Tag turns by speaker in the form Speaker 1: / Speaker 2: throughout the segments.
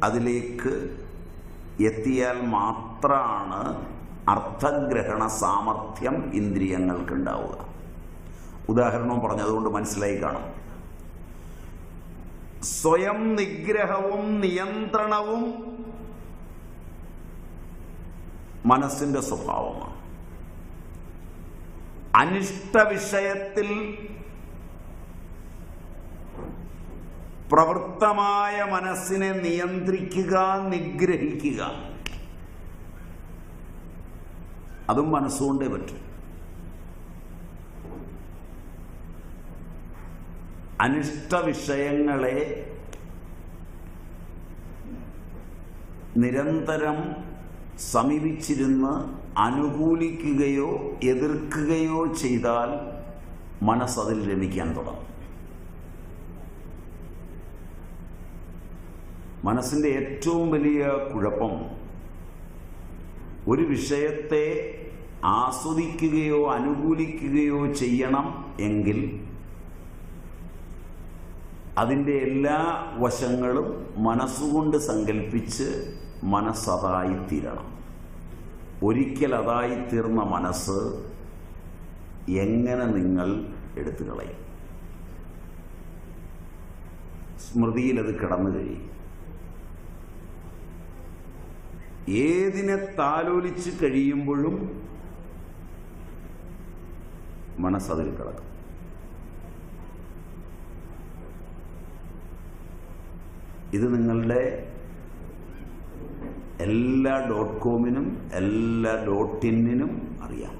Speaker 1: അതിലേക്ക് എത്തിയാൽ മാത്രമാണ് അർത്ഥഗ്രഹണ സാമർഥ്യം ഇന്ദ്രിയങ്ങൾക്കുണ്ടാവുക. ഉദാഹരണവും പറഞ്ഞതുകൊണ്ട് മനസ്സിലായി കാണും. സ്വയം നിഗ്രഹവും നിയന്ത്രണവും മനസ്സിന്റെ സ്വഭാവമാണ്. അനിഷ്ട വിഷയത്തിൽ പ്രവൃത്തമായ മനസ്സിനെ നിയന്ത്രിക്കുക, നിഗ്രഹിക്കുക, അതും മനസ്സുകൊണ്ടേ പറ്റും. അനിഷ്ട വിഷയങ്ങളെ നിരന്തരം സമീപിച്ചിരുന്ന് അനുകൂലിക്കുകയോ എതിർക്കുകയോ ചെയ്താൽ മനസ്സതിൽ രമിക്കാൻ തുടങ്ങും. മനസ്സിൻ്റെ ഏറ്റവും വലിയ കുഴപ്പം ഒരു വിഷയത്തെ ആസ്വദിക്കുകയോ അനുകൂലിക്കുകയോ ചെയ്യണം എങ്കിൽ അതിൻ്റെ എല്ലാ വശങ്ങളും മനസ്സുകൊണ്ട് സങ്കല്പിച്ച് മനസ്സതായിത്തീരണം. ഒരിക്കൽ അതായിത്തീർന്ന മനസ്സ് എങ്ങനെ നിങ്ങൾ എടുത്തു കളയും? സ്മൃതിയിൽ അത് കിടന്നു കഴിയും. ഏതിനെ താലോലിച്ച് കഴിയുമ്പോഴും മനസ്സതിൽ കിടക്കും. ഇത് നിങ്ങളുടെ എല്ലാ .com-നും എല്ലാ .in-നും അറിയാം.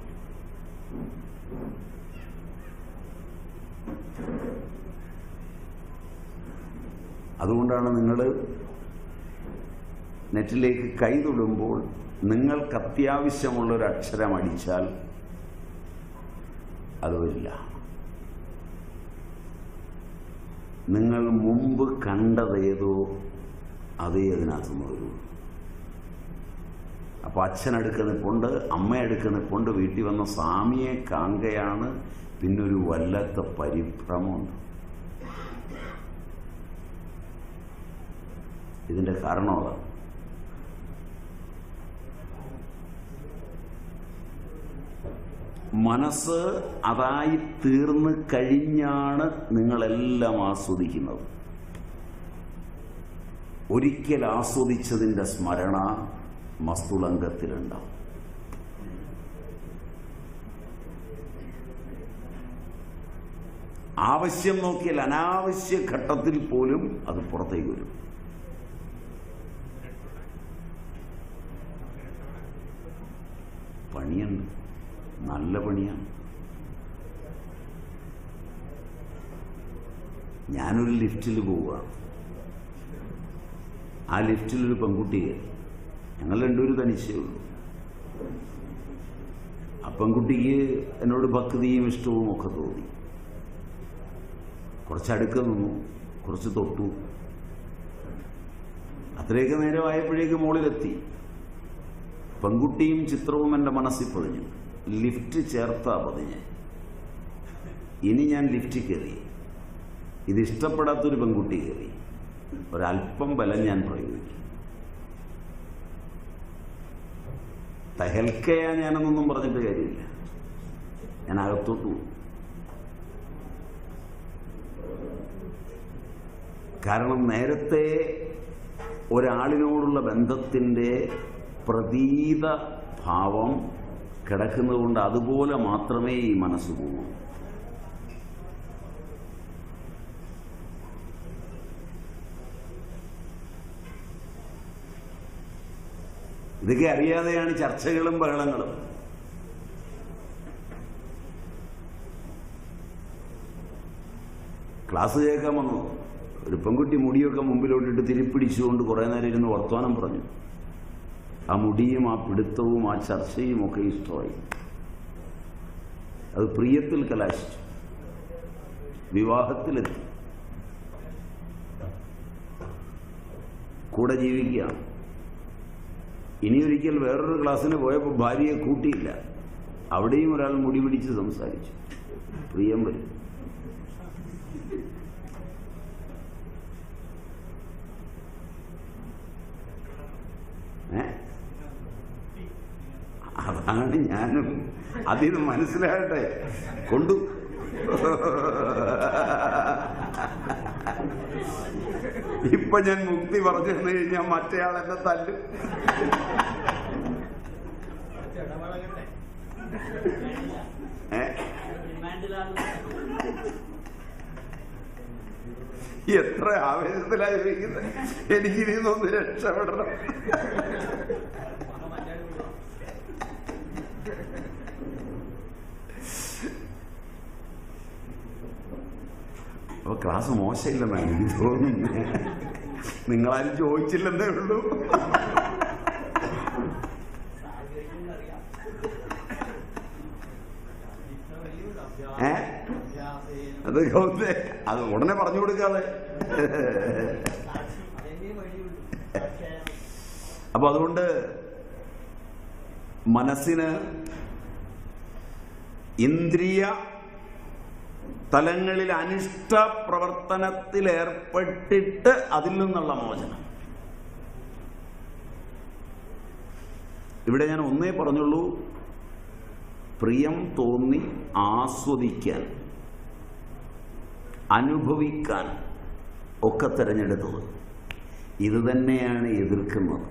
Speaker 1: അതുകൊണ്ടാണ് നിങ്ങൾ നെറ്റിലേക്ക് കൈ തൊടുമ്പോൾ നിങ്ങൾക്ക് അത്യാവശ്യമുള്ളൊരു അക്ഷരം അടിച്ചാൽ അത് വരില്ല. നിങ്ങൾ മുമ്പ് കണ്ടതേതോ അതേ അതിനകത്തുനിന്ന് വരൂ. അപ്പോൾ അച്ഛനടുക്ക് നിൽപ്പുണ്ട്, അമ്മയടുക്ക് നിൽപ്പുണ്ട്, വീട്ടിൽ വന്ന സ്വാമിയെ കാണുകയാണ്, പിന്നൊരു വല്ലാത്ത പരിഭ്രമമുണ്ട്. ഇതിൻ്റെ കാരണം അതാണ്. മനസ്സ് അതായി തീർന്നു കഴിഞ്ഞാണ് നിങ്ങളെല്ലാം ആസ്വദിക്കുന്നത്. ഒരിക്കൽ ആസ്വദിച്ചതിൻ്റെ സ്മരണ മസ്തുളങ്കത്തിലുണ്ടാവും. ആവശ്യം നോക്കിയാൽ അനാവശ്യ ഘട്ടത്തിൽ പോലും അത് പുറത്തേക്ക് വരും. പണിയുണ്ട്, നല്ല പണിയാണ്. ഞാനൊരു ലിഫ്റ്റിൽ പോവുകയാണ്. ആ ലിഫ്റ്റിലൊരു പെൺകുട്ടി കയറി. ഞങ്ങൾ രണ്ടുപേരും തനിച്ചേ ഉള്ളൂ. ആ പെൺകുട്ടിക്ക് എന്നോട് ഭക്തിയും ഇഷ്ടവും ഒക്കെ തോന്നി. കുറച്ചടുക്ക നിന്നു, കുറച്ച് തൊട്ടു. അത്രയൊക്കെ നേരമായപ്പോഴേക്ക് മുകളിലെത്തി. പെൺകുട്ടിയും ചിത്രവും എൻ്റെ മനസ്സിൽ പതിഞ്ഞു. ലിഫ്റ്റ് ചേർത്താ പതിഞ്ഞ്. ഇനി ഞാൻ ലിഫ്റ്റ് കയറി. ഇതിഷ്ടപ്പെടാത്തൊരു പെൺകുട്ടി കയറി. ഒരല്പം ബലം ഞാൻ പ്രയോഗിക്കും. തഹൽക്കയാ ഞാനെന്നൊന്നും പറഞ്ഞിട്ട് കാര്യമില്ല. ഞാൻ അകത്തോട്ട് പോകും. കാരണം നേരത്തെ ഒരാളിനോടുള്ള ബന്ധത്തിൻ്റെ പ്രതീത ഭാവം കിടക്കുന്നതുകൊണ്ട് അതുപോലെ മാത്രമേ ഈ മനസ്സ് പോകൂ. ഇതൊക്കെ അറിയാതെയാണ് ചർച്ചകളും ബഹളങ്ങളും. ക്ലാസ് കേൾക്കാൻ വന്നു. ഒരു പെൺകുട്ടി മുടിയൊക്കെ മുമ്പിലോട്ടിട്ട് തിരിപ്പിടിച്ചുകൊണ്ട് കുറേ നേരം ഇരുന്ന് വർത്തമാനം പറഞ്ഞു. ആ മുടിയും ആ പിടുത്തവും ആ ചർച്ചയും ഒക്കെ ഇഷ്ടമായി. അത് പ്രിയത്തിൽ കലാശിച്ചു, വിവാഹത്തിലെത്തി, കൂടെ ജീവിക്കുകയാണ്. ഇനിയൊരിക്കൽ വേറൊരു ക്ലാസ്സിന് പോയപ്പോൾ ഭാര്യയെ കൂട്ടിയില്ല. അവിടെയും ഒരാൾ മുടി പിടിച്ച് സംസാരിച്ചു. പ്രിയം വരും. അതാണ് ഞാനും അതിന് മനസ്സിലാകട്ടെ കൊണ്ടു. ഇപ്പൊ ഞാൻ മുക്തി പറഞ്ഞു തന്നു കഴിഞ്ഞാൽ മറ്റേയാൾ എന്നെ തല്ലും. എത്ര ആവേശത്തിലായിരിക്കുന്നത്, എനിക്കിനി ഒന്ന് രക്ഷപ്പെടണം. അപ്പൊ ക്ലാസ് മോശമില്ലെന്നാണ് എനിക്ക് തോന്നുന്നത്. നിങ്ങളാരും ചോദിച്ചില്ലെന്നേ ഉള്ളൂ. അത് ഉടനെ പറഞ്ഞു കൊടുക്കാതെ. അപ്പൊ അതുകൊണ്ട് മനസ്സിന് ഇന്ദ്രിയ തലങ്ങളിൽ അനിഷ്ട പ്രവർത്തനത്തിൽ ഏർപ്പെട്ടിട്ട് അതിൽ നിന്നുള്ള മോചനം. ഇവിടെ ഞാൻ ഒന്നേ പറഞ്ഞുള്ളൂ, പ്രിയം തോന്നി ആസ്വദിക്കാൻ, അനുഭവിക്കാൻ ഒക്കെ തിരഞ്ഞെടുത്തത്. ഇത് തന്നെയാണ് എതിർക്കുന്നത്.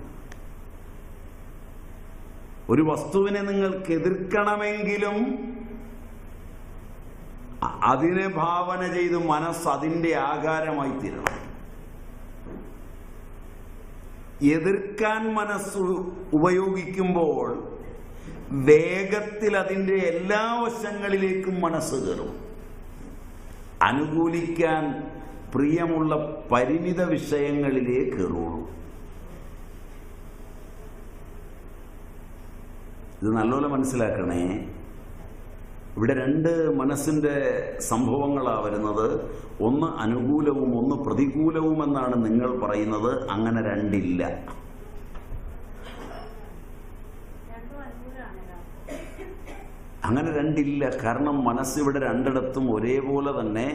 Speaker 1: ഒരു വസ്തുവിനെ നിങ്ങൾക്ക് എതിർക്കണമെങ്കിലും അതിനെ ഭാവന ചെയ്ത് മനസ്സ് അതിൻ്റെ ആകാരമായി തീരണം. എതിർക്കാൻ മനസ്സ് ഉപയോഗിക്കുമ്പോൾ വേഗത്തിൽ അതിൻ്റെ എല്ലാ വശങ്ങളിലേക്കും മനസ്സ് കയറും. അനുകൂലിക്കാൻ പ്രിയമുള്ള പരിമിത വിഷയങ്ങളിലേ കയറുള്ളൂ. ഇത് നല്ലപോലെ മനസ്സിലാക്കണേ. ഇവിടെ രണ്ട് മനസ്സിന്റെ സംഭവങ്ങളാണ് വരുന്നത്. ഒന്ന് അനുകൂലവും ഒന്ന് പ്രതികൂലവും എന്നാണ് നിങ്ങൾ പറയുന്നത്. അങ്ങനെ രണ്ടില്ല. അങ്ങനെ രണ്ടില്ല. കാരണം മനസ്സിവിടെ രണ്ടിടത്തും ഒരേപോലെ തന്നെ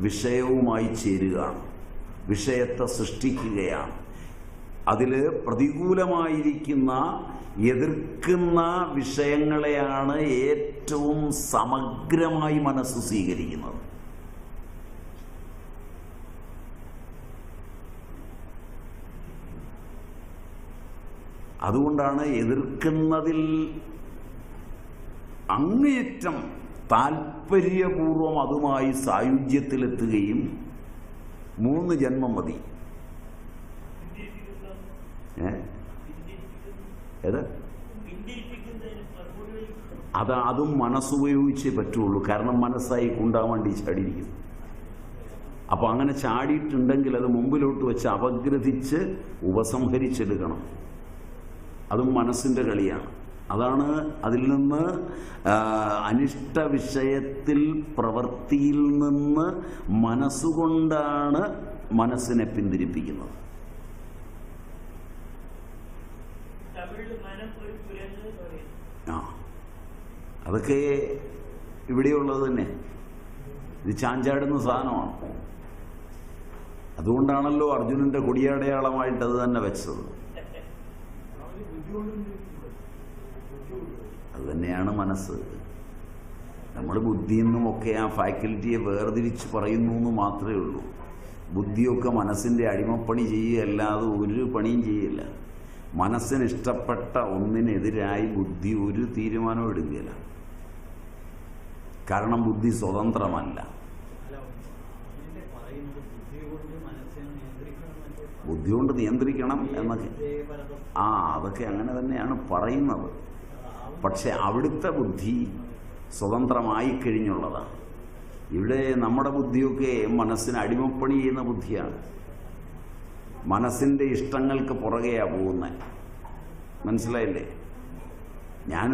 Speaker 1: വിഷയവുമായി ചേരുകയാണ്, വിഷയത്തെ സൃഷ്ടിക്കുകയാണ്. അതിൽ പ്രതികൂലമായിരിക്കുന്ന എതിർക്കുന്ന വിഷയങ്ങളെയാണ് ഏറ്റവും സമഗ്രമായി മനസ്സ് സ്വീകരിക്കുന്നത്. അതുകൊണ്ടാണ് എതിർക്കുന്നതിൽ അങ്ങേയറ്റം താല്പര്യപൂർവം അതുമായി സായുജ്യത്തിലെത്തുകയും 3 ജന്മം മതി. അതും മനസ്സുപയോഗിച്ചേ പറ്റുള്ളൂ. കാരണം മനസ്സായി കുണ്ടാൻ വേണ്ടി ചാടിയിരിക്കുന്നു. അപ്പോൾ അങ്ങനെ ചാടിയിട്ടുണ്ടെങ്കിൽ അത് മുമ്പിലോട്ട് വെച്ച് അപഗ്രഥിച്ച് ഉപസംഹരിച്ചെടുക്കണം. അതും മനസ്സിൻ്റെ കളിയാണ്. അതാണ് അതിൽ നിന്ന് അനിഷ്ട വിഷയത്തിൽ പ്രവൃത്തിയിൽ നിന്ന് മനസ്സുകൊണ്ടാണ് മനസ്സിനെ പിന്തിരിപ്പിക്കുന്നത്. അതൊക്കെ ഇവിടെയുള്ളത് തന്നെ. ഇത് ചാഞ്ചാടുന്ന സാധനമാണ്. അതുകൊണ്ടാണല്ലോ അർജുനന്റെ കൊടിയടയാളമായിട്ട് അത് തന്നെ വെച്ചത്. അത് തന്നെയാണ് മനസ്സ്. നമ്മൾ ബുദ്ധിയെന്നും ഒക്കെ ആ ഫാക്കൽറ്റിയെ വേർതിരിച്ച് പറയുന്നു എന്ന് മാത്രമേ ഉള്ളൂ. ബുദ്ധിയൊക്കെ മനസ്സിൻ്റെ അടിമപ്പണി ചെയ്യുകയല്ലാതെ ഒരു പണിയും ചെയ്യില്ല. മനസ്സിന് ഇഷ്ടപ്പെട്ട ഒന്നിനെതിരായി ബുദ്ധി ഒരു തീരുമാനവും എടുക്കുകയില്ല. കാരണം ബുദ്ധി സ്വതന്ത്രമല്ല. ബുദ്ധി കൊണ്ട് നിയന്ത്രിക്കണം എന്നൊക്കെ അതൊക്കെ അങ്ങനെ തന്നെയാണ് പറയുന്നത്. പക്ഷെ അവിടുത്തെ ബുദ്ധി സ്വതന്ത്രമായി കഴിഞ്ഞുള്ളതാണ്. ഇവിടെ നമ്മുടെ ബുദ്ധിയൊക്കെ മനസ്സിന് അടിമപ്പണി ചെയ്യുന്ന ബുദ്ധിയാണ്. മനസ്സിൻ്റെ ഇഷ്ടങ്ങൾക്ക് പുറകെയാണ് പോകുന്നത്. മനസ്സിലായില്ലേ? ഞാൻ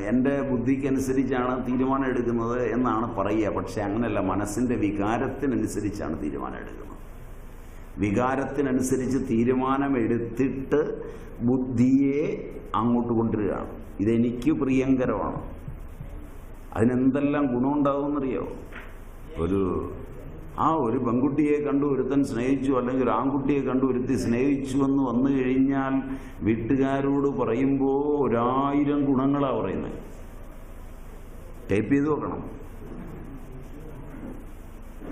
Speaker 1: എൻ്റെ ബുദ്ധിക്കനുസരിച്ചാണ് തീരുമാനം എടുക്കുന്നത് എന്നാണ് പറയുക. പക്ഷെ അങ്ങനെയല്ല, മനസ്സിൻ്റെ വികാരത്തിനനുസരിച്ചാണ് തീരുമാനം എടുക്കുന്നത്. വികാരത്തിനനുസരിച്ച് തീരുമാനമെടുത്തിട്ട് ബുദ്ധിയെ അങ്ങോട്ട് കൊണ്ടുവരികയാണ്. ഇതെനിക്ക് പ്രിയങ്കരമാണ്. അതിനെന്തെല്ലാം ഗുണമുണ്ടാകുമെന്നറിയോ? ഒരു ആ ഒരു പെൺകുട്ടിയെ കണ്ടു ഒരുത്തൻ സ്നേഹിച്ചു, അല്ലെങ്കിൽ ഒരു ആൺകുട്ടിയെ കണ്ടു ഒരുത്തി സ്നേഹിച്ചു എന്ന് വന്നു കഴിഞ്ഞാൽ വീട്ടുകാരോട് പറയുമ്പോൾ 1000 ഗുണങ്ങളാണ് പറയുന്നത്. ടൈപ്പ് ചെയ്ത് നോക്കണം.